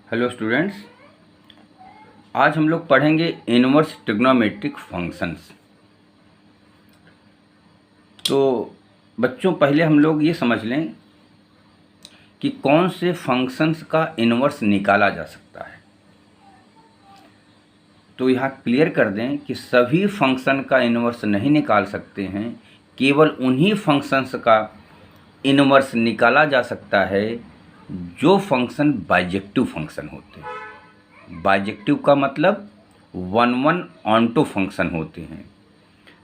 Hello students, आज हम लोग पढ़ेंगे इनवर्स ट्रिग्नोमेट्रिक फंक्शंस। तो बच्चों, पहले हम लोग ये समझ लें कि कौन से फंक्शंस का इनवर्स निकाला जा सकता है। तो यहाँ क्लियर कर दें कि सभी फंक्शन का इनवर्स नहीं निकाल सकते हैं, केवल उन्हीं फंक्शंस का इनवर्स निकाला जा सकता है जो फंक्शन बाइजेक्टिव फंक्शन होते हैं। बाइजेक्टिव का मतलब 1-1 ऑनटो फंक्शन होते हैं।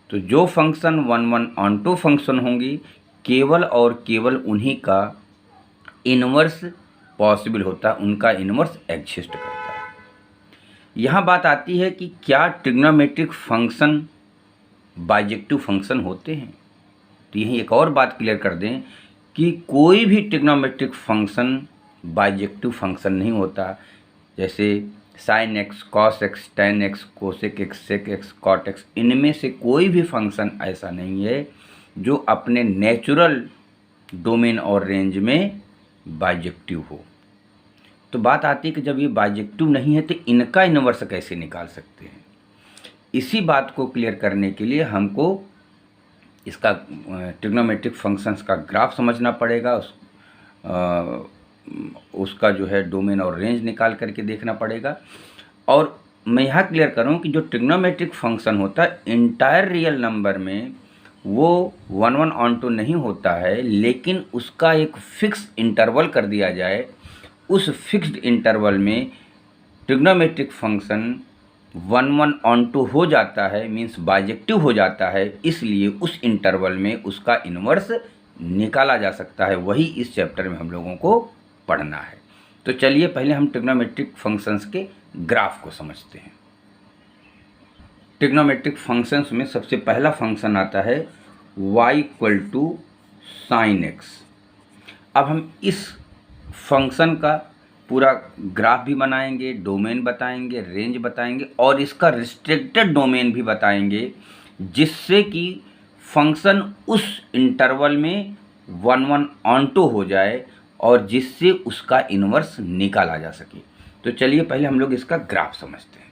तो जो फंक्शन 1-1 ऑनटो फंक्शन होंगी, केवल और केवल उन्हीं का इनवर्स पॉसिबल होता है, उनका इनवर्स एग्जिस्ट करता है। यहाँ बात आती है कि क्या ट्रिग्नोमेट्रिक फंक्शन बाइजेक्टिव फंक्शन होते हैं। तो यही एक और बात क्लियर कर दें कि कोई भी ट्रिग्नोमेट्रिक फंक्शन बाइजेक्टिव फंक्शन नहीं होता। जैसे sine x, cos x, tan x, cosec x, sec x, cot x, इनमें से कोई भी फंक्शन ऐसा नहीं है जो अपने नेचुरल डोमेन और रेंज में बाइजेक्टिव हो। तो बात आती है कि जब ये बाइजेक्टिव नहीं है तो इनका इनवर्स कैसे निकाल सकते हैं। इसी बात को क्लियर करने के लिए हमको इसका ट्रिग्नोमेट्रिक फंक्शंस का ग्राफ समझना पड़ेगा, उसका जो है डोमेन और रेंज निकाल करके देखना पड़ेगा। और मैं यहाँ क्लियर करूँ कि जो ट्रिग्नोमेट्रिक फंक्शन होता है इंटायर रियल नंबर में वो 1-1 ऑनटो नहीं होता है, लेकिन उसका एक फिक्स इंटरवल कर दिया जाए। उस फिक्स्ड इंटरवल में ट्रिग्नोमेट्रिक फंक्शन 1-1 ऑनटो हो जाता है, मीन्स बाइजेक्टिव हो जाता है। इसलिए उस इंटरवल में उसका इनवर्स निकाला जा सकता है। वही इस चैप्टर में हम लोगों को पढ़ना है। तो चलिए पहले हम ट्रिग्नोमेट्रिक फंक्शंस के ग्राफ को समझते हैं। ट्रिग्नोमेट्रिक फंक्शंस में सबसे पहला फंक्शन आता है y = sin x। अब हम इस फंक्शन का पूरा ग्राफ भी बनाएंगे, डोमेन बताएंगे, रेंज बताएंगे और इसका रिस्ट्रिक्टेड डोमेन भी बताएंगे, जिससे कि फंक्शन उस इंटरवल में 1-1 ऑनटो हो जाए और जिससे उसका इनवर्स निकाला जा सके। तो चलिए पहले हम लोग इसका ग्राफ समझते हैं।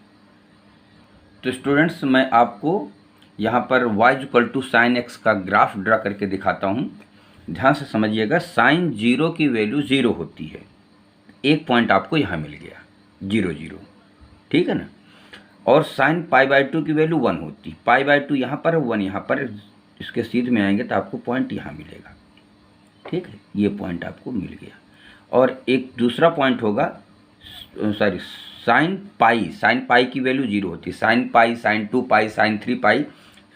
तो स्टूडेंट्स, मैं आपको यहाँ पर y = sin x का ग्राफ ड्रा करके दिखाता हूँ। ध्यान से समझिएगा। साइन 0 की वैल्यू 0 होती है। एक पॉइंट आपको यहाँ मिल गया 0-0, ठीक है ना। और साइन π/2 की वैल्यू 1 होती। π/2 यहाँ पर, 1 यहाँ पर। इसके सीध में आएंगे तो आपको पॉइंट यहाँ मिलेगा, ठीक है। ये पॉइंट आपको मिल गया। और एक दूसरा पॉइंट होगा, सॉरी, साइन पाई की वैल्यू 0 होती है। Sine pi, sine 2π, sine 3π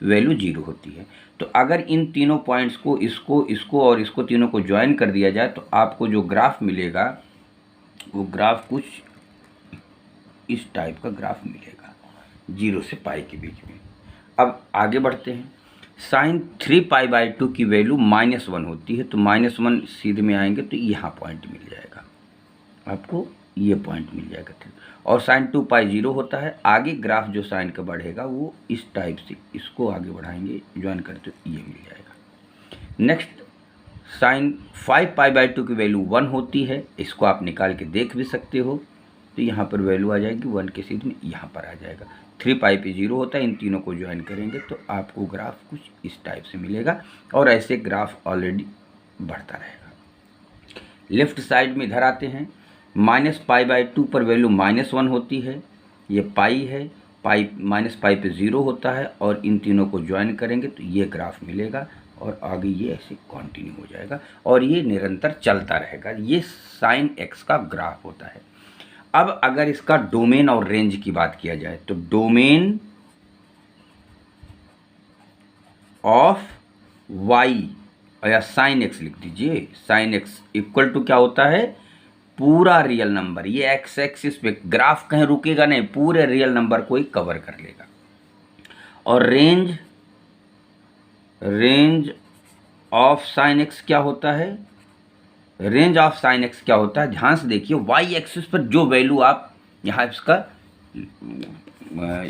value 0 होती है। तो अगर इन तीनों पॉइंट्स को, इसको और इसको तीनों को ज्वाइन कर दिया जाए तो आपको जो ग्राफ मिलेगा वो ग्राफ कुछ इस टाइप का ग्राफ मिलेगा, 0 से π के बीच में। अब आगे बढ़ते हैं। साइन 3π/2 की वैल्यू -1 होती है। तो -1 सीधे में आएंगे तो यहाँ पॉइंट मिल जाएगा आपको, ये पॉइंट मिल जाएगा, ठीक। और साइन 2π 0 होता है। आगे ग्राफ जो साइन का बढ़ेगा वो इस टाइप से, इसको आगे बढ़ाएंगे, ज्वाइन करते तो ये मिल जाएगा। नेक्स्ट, साइन 5π/2 की वैल्यू 1 होती है। इसको आप निकाल के देख भी सकते हो। तो यहाँ पर वैल्यू आ जाएगी 1 के सीध में, यहाँ पर आ जाएगा। 3π पे 0 होता है। इन तीनों को ज्वाइन करेंगे तो आपको ग्राफ कुछ इस टाइप से मिलेगा। और ऐसे ग्राफ ऑलरेडी बढ़ता रहेगा। लेफ्ट साइड में इधर आते हैं। -π/2 पर वैल्यू -1 होती है। ये पाई है, -π पे 0 होता है। और इन तीनों को ज्वाइन करेंगे तो ये ग्राफ मिलेगा और आगे ये ऐसे कंटिन्यू हो जाएगा और ये निरंतर चलता रहेगा। ये साइन x का ग्राफ होता है। अब अगर इसका डोमेन और रेंज की बात किया जाए तो डोमेन ऑफ y या साइन x लिख दीजिए। साइन x = क्या होता है, पूरा रियल नंबर। ये एक्स एक्सिस पे ग्राफ कहीं रुकेगा नहीं, पूरे रियल नंबर को ही कवर कर लेगा। और रेंज ऑफ साइन x क्या होता है, रेंज ऑफ साइन x क्या होता है, ध्यान से देखिए। y एक्सिस पर जो वैल्यू आप यहाँ इसका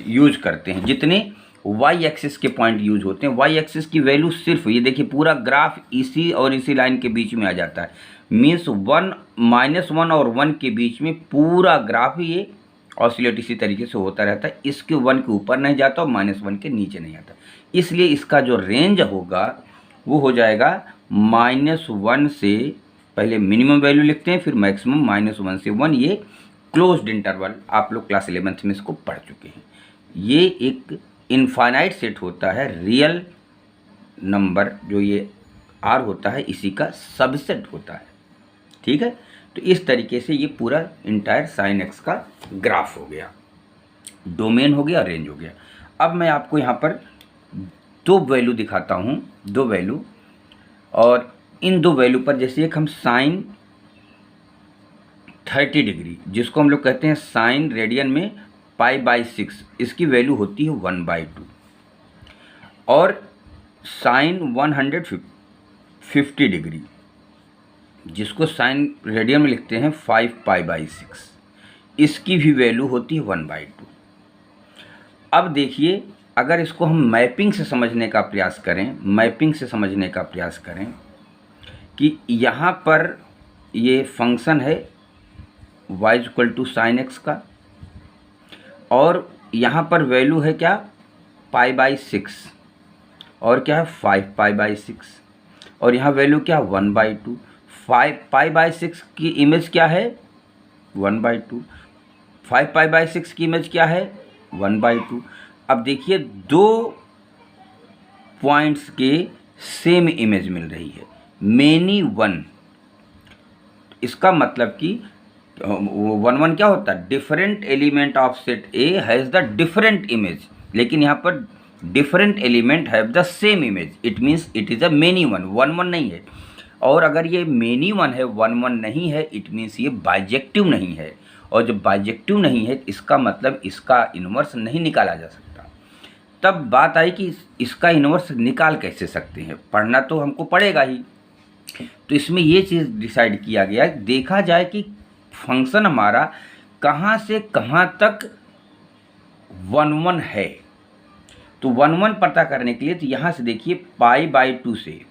यूज करते हैं, जितने y एक्सिस के पॉइंट यूज होते हैं, y एक्सिस की वैल्यू सिर्फ, ये देखिए पूरा ग्राफ इसी और इसी लाइन के बीच में आ जाता है। मीन्स 1 -1 और 1 के बीच में पूरा ग्राफ ये ऑसिलेट इसी तरीके से होता रहता है। इसके 1 के ऊपर नहीं जाता और -1 के नीचे नहीं आता, इसलिए इसका जो रेंज होगा वो हो जाएगा -1 से, पहले मिनिमम वैल्यू लिखते हैं फिर मैक्सिमम, -1 से 1, ये क्लोज्ड इंटरवल, आप लोग क्लास 11th में इसको पढ़ चुके हैं। ये एक इनफाइनाइट सेट होता है, रियल नंबर जो ये R होता है इसी का सबसेट होता है, ठीक है। तो इस तरीके से ये पूरा इंटायर साइन एक्स का ग्राफ हो गया, डोमेन हो गया, रेंज हो गया। अब मैं आपको यहाँ पर दो वैल्यू दिखाता हूँ, दो वैल्यू, और इन दो वैल्यू पर जैसे एक हम साइन 30 डिग्री, जिसको हम लोग कहते हैं साइन रेडियन में π/6, इसकी वैल्यू होती है 1/2, और साइन 150 डिग्री, जिसको साइन रेडियन में लिखते हैं 5π/6, इसकी भी वैल्यू होती है 1/2। अब देखिए, अगर इसको हम मैपिंग से समझने का प्रयास करें, मैपिंग से समझने का प्रयास करें कि यहाँ पर ये फंक्शन है y = sin x का, और यहाँ पर वैल्यू है क्या π/6, और क्या है 5π/6, और यहाँ वैल्यू क्या 1/2। 5π/6 की इमेज क्या है 1/2, 5π/6 की इमेज क्या है 1/2। अब देखिए दो पॉइंट्स के सेम इमेज मिल रही है, मेनी वन, इसका मतलब कि 1 क्या होता है, different element of set A has the different image, लेकिन यहाँ पर different element have the same image, it means it is a many one, 1 नहीं है। और अगर ये मेनी वन है 1 नहीं है, इट मीन्स ये बाइजेक्टिव नहीं है, और जब बाइजेक्टिव नहीं है इसका मतलब इसका इन्वर्स नहीं निकाला जा सकता। तब बात आई कि इसका इन्वर्स निकाल कैसे सकते हैं, पढ़ना तो हमको पड़ेगा ही। तो इसमें ये चीज़ डिसाइड किया गया, देखा जाए कि फंक्शन हमारा कहाँ से कहाँ तक 1 है। तो 1 पता करने के लिए तो यहाँ से देखिए π/2 से,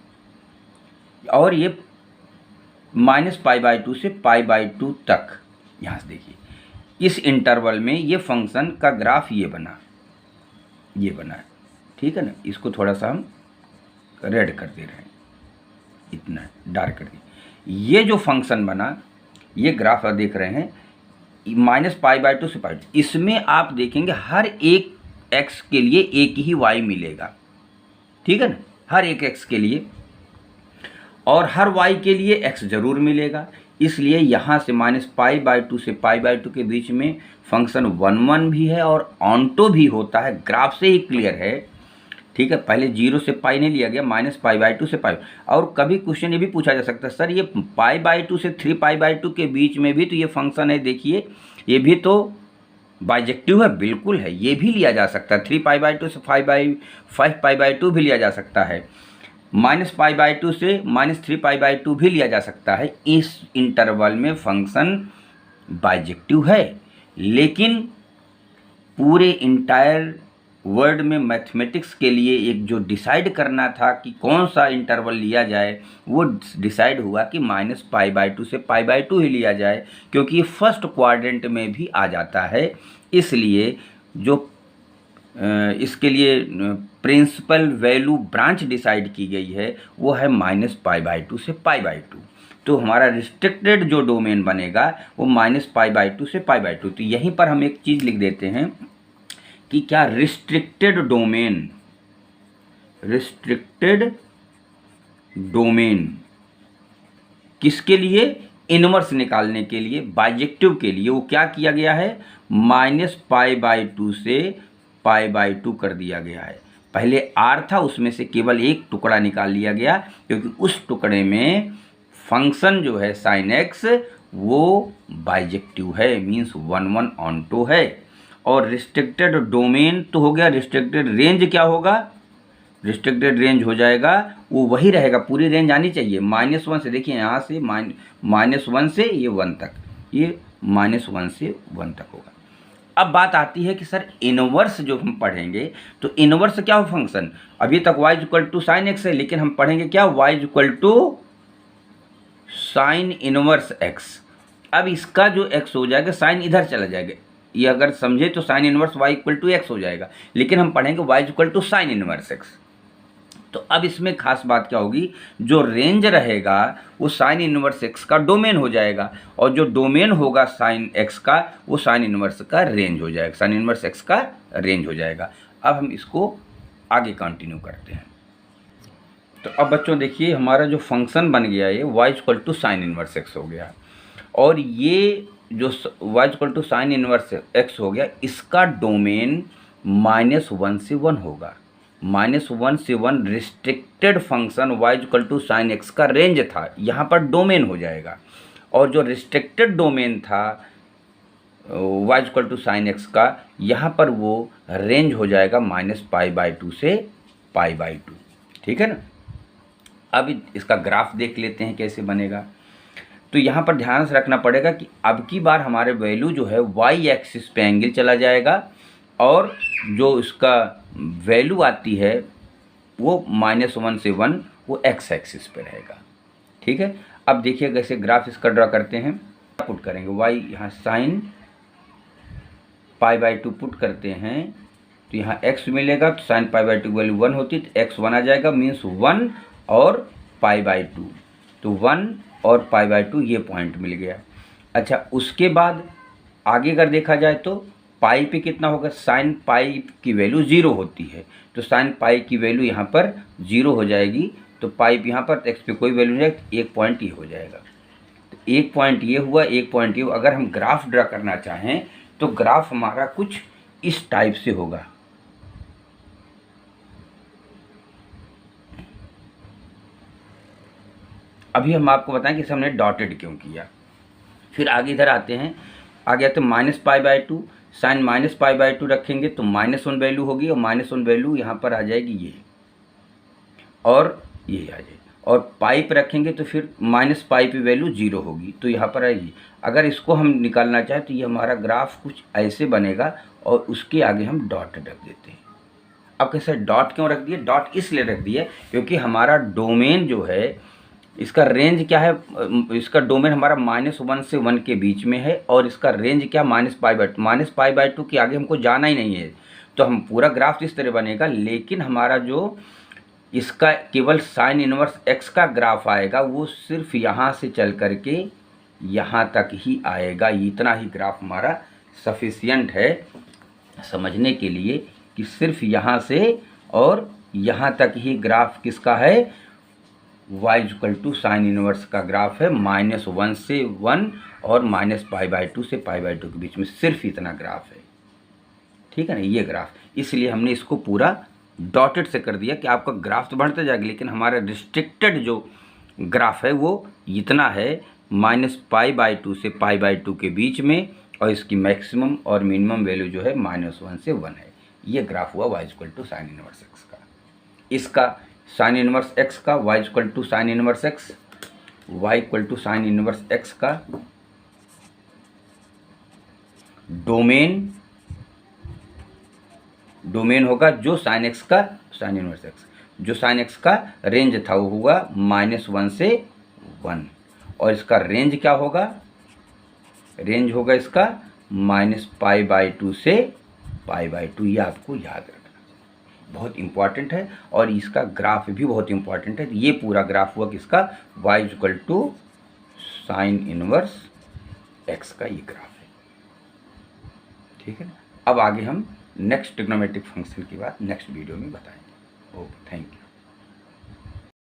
और ये -π/2 से π/2 तक, यहाँ से देखिए इस इंटरवल में ये फंक्शन का ग्राफ ये बना है, ठीक है ना। इसको थोड़ा सा हम रेड कर दे रहे हैं, इतना डार्क कर दिए। ये जो फंक्शन बना, ये ग्राफ देख रहे हैं -π/2 से π2, इसमें आप देखेंगे हर एक x के लिए एक ही y मिलेगा, ठीक है ना, हर एक x के लिए, और हर y के लिए x ज़रूर मिलेगा। इसलिए यहाँ से -π/2 से π/2 के बीच में फंक्शन 1 भी है और ऑनटो भी होता है, ग्राफ से ही क्लियर है, ठीक है। पहले 0 से पाई नहीं लिया गया, -π/2 से पाई। और कभी क्वेश्चन ये भी पूछा जा सकता है, सर ये π/2 से 3π/2 के बीच में भी तो ये फंक्शन है, देखिए ये भी तो बाइजेक्टिव है, बिल्कुल है, ये भी लिया जा सकता है, 3π/2 से 5π/2 भी लिया जा सकता है, -π/2 से -3π/2 भी लिया जा सकता है। इस इंटरवल में फंक्शन बाइजेक्टिव है, लेकिन पूरे इंटायर वर्ड में मैथमेटिक्स के लिए एक जो डिसाइड करना था कि कौन सा इंटरवल लिया जाए, वो डिसाइड हुआ कि -π/2 से π/2 ही लिया जाए, क्योंकि ये फर्स्ट क्वाड्रेंट में भी आ जाता है। इसलिए जो इसके लिए प्रिंसिपल वैल्यू ब्रांच डिसाइड की गई है वो है -π/2 से π/2। तो हमारा रिस्ट्रिक्टेड जो डोमेन बनेगा वो -π/2 से π/2। तो यहीं पर हम एक चीज़ लिख देते हैं कि क्या रिस्ट्रिक्टेड डोमेन किसके लिए, इनवर्स निकालने के लिए, बाइजेक्टिव के लिए, वो क्या किया गया है, -π/2 से π/2 कर दिया गया है। पहले r था, उसमें से केवल एक टुकड़ा निकाल लिया गया, क्योंकि उस टुकड़े में फंक्शन जो है sin x वो बाइजेक्टिव है, मीन्स 1 ऑनटो है। और रिस्ट्रिक्टेड डोमेन तो हो गया, रिस्ट्रिक्टेड रेंज क्या होगा, रिस्ट्रिक्टेड रेंज हो जाएगा, वो वही रहेगा, पूरी रेंज आनी चाहिए -1 से, देखिए यहाँ से -1 से ये 1 तक, ये -1 से 1 तक होगा। अब बात आती है कि सर इनवर्स जो हम पढ़ेंगे, तो इनवर्स क्या हो फंक्शन, अभी तक y = sin x है, लेकिन हम पढ़ेंगे क्या, y = साइन इनवर्स एक्स। अब इसका जो एक्स हो जाएगा साइन इधर चला जाएगा, ये अगर समझे तो sine inverse y equal to x हो जाएगा, लेकिन हम पढ़ेंगे y equal to sine inverse x. तो अब इसमें खास बात क्या होगी, जो रेंज रहेगा वो साइन इनवर्स एक्स का डोमेन हो जाएगा, और जो डोमेन होगा साइन एक्स का वो साइन इनवर्स का रेंज हो जाएगा, साइन इनवर्स एक्स का रेंज हो जाएगा। अब हम इसको आगे कंटिन्यू करते हैं। तो अब बच्चों देखिए हमारा जो फंक्शन बन गया ये y equal to sine inverse x हो गया, और ये जो y equal to sine inverse x हो गया इसका डोमेन -1 से 1 होगा। -1 से 1 restricted function y equal to sine x का रेंज था, यहाँ पर डोमेन हो जाएगा, और जो रिस्ट्रिक्टेड डोमेन था y equal to sine x का, यहाँ पर वो रेंज हो जाएगा -π/2 से π/2। ठीक है ना। अब इसका ग्राफ देख लेते हैं कैसे बनेगा। तो यहाँ पर ध्यान से रखना पड़ेगा कि अब की बार हमारे वैल्यू जो है y एक्सिस पे एंगल चला जाएगा, और जो इसका वैल्यू आती है वो -1 से 1 वो x एक्सिस पे रहेगा। ठीक है। अब देखिए कैसे ग्राफ इसका ड्रा करते हैं। पुट करेंगे y, यहाँ साइन π/2 पुट करते हैं तो यहाँ x मिलेगा, तो साइन π/2 वैल्यू 1 होती तो x 1 आ जाएगा, मीन्स 1 और π/2, तो 1 और π/2 ये पॉइंट मिल गया। अच्छा, उसके बाद आगे अगर देखा जाए तो पाई पे कितना होगा, साइन पाई की वैल्यू 0 होती है, तो साइन पाई की वैल्यू यहाँ पर 0 हो जाएगी, तो पाई यहाँ पर एक्स पे कोई वैल्यू नहीं है, एक पॉइंट ये हो जाएगा। तो एक पॉइंट ये हुआ, एक पॉइंट ये हुआ। अगर हम ग्राफ ड्रा करना चाहें तो ग्राफ हमारा कुछ इस टाइप से होगा। अभी हम आपको बताएं कि हमने डॉटेड क्यों किया। फिर आगे इधर आते हैं, आगे आते हैं -π/2, साइन -π/2 रखेंगे तो -1 वैल्यू होगी, और -1 वैल्यू यहाँ पर आ जाएगी ये, और ये आ जाएगी, और पाई पे रखेंगे तो फिर -पाई पे वैल्यू 0 होगी, तो यहाँ पर आएगी। अगर इसको हम निकालना चाहें तो ये हमारा ग्राफ कुछ ऐसे बनेगा, और उसके आगे हम डॉट रख देते हैं। अब कैसे डॉट क्यों रख दिए, डॉट इसलिए रख दिए क्योंकि हमारा डोमेन जो है, इसका रेंज क्या है, इसका डोमेन हमारा -1 से 1 के बीच में है, और इसका रेंज क्या -π/2 के आगे हमको जाना ही नहीं है, तो हम पूरा ग्राफ इस तरह बनेगा। लेकिन हमारा जो इसका केवल साइन इनवर्स एक्स का ग्राफ आएगा वो सिर्फ यहाँ से चल करके यहाँ तक ही आएगा। इतना ही ग्राफ हमारा सफिशियंट है समझने के लिए कि सिर्फ यहाँ से और यहाँ तक ही ग्राफ किसका है, y equal to sine inverse का ग्राफ है, -1 से 1 और -π/2 से π/2 के बीच में, सिर्फ इतना ग्राफ है। ठीक है ना, ये ग्राफ, इसलिए हमने इसको पूरा डॉटेड से कर दिया कि आपका ग्राफ तो बढ़ता जाएगा, लेकिन हमारा रिस्ट्रिक्टेड जो ग्राफ है वो इतना है, -π/2 से π/2 के बीच में, और इसकी मैक्सिमम और मिनिमम वैल्यू जो है -1 से 1 है। ये ग्राफ हुआ y equal to sine inverse x का। इसका साइन इनवर्स एक्स का y equal to sine inverse x, y equal to sine inverse x का डोमेन होगा जो साइन एक्स का, साइन इनवर्स एक्स जो साइन एक्स का रेंज था वो होगा -1 से 1, और इसका रेंज क्या होगा, रेंज होगा इसका -π/2 से π/2। ये आपको याद रखना बहुत इंपॉर्टेंट है, और इसका ग्राफ भी बहुत इंपॉर्टेंट है। ये पूरा ग्राफ हुआ किसका, y equal to sine inverse x का ये ग्राफ है। ठीक है ना। अब आगे हम नेक्स्ट ट्रिग्नोमेट्रिक फंक्शन की बात नेक्स्ट वीडियो में बताएंगे। Okay, thank you.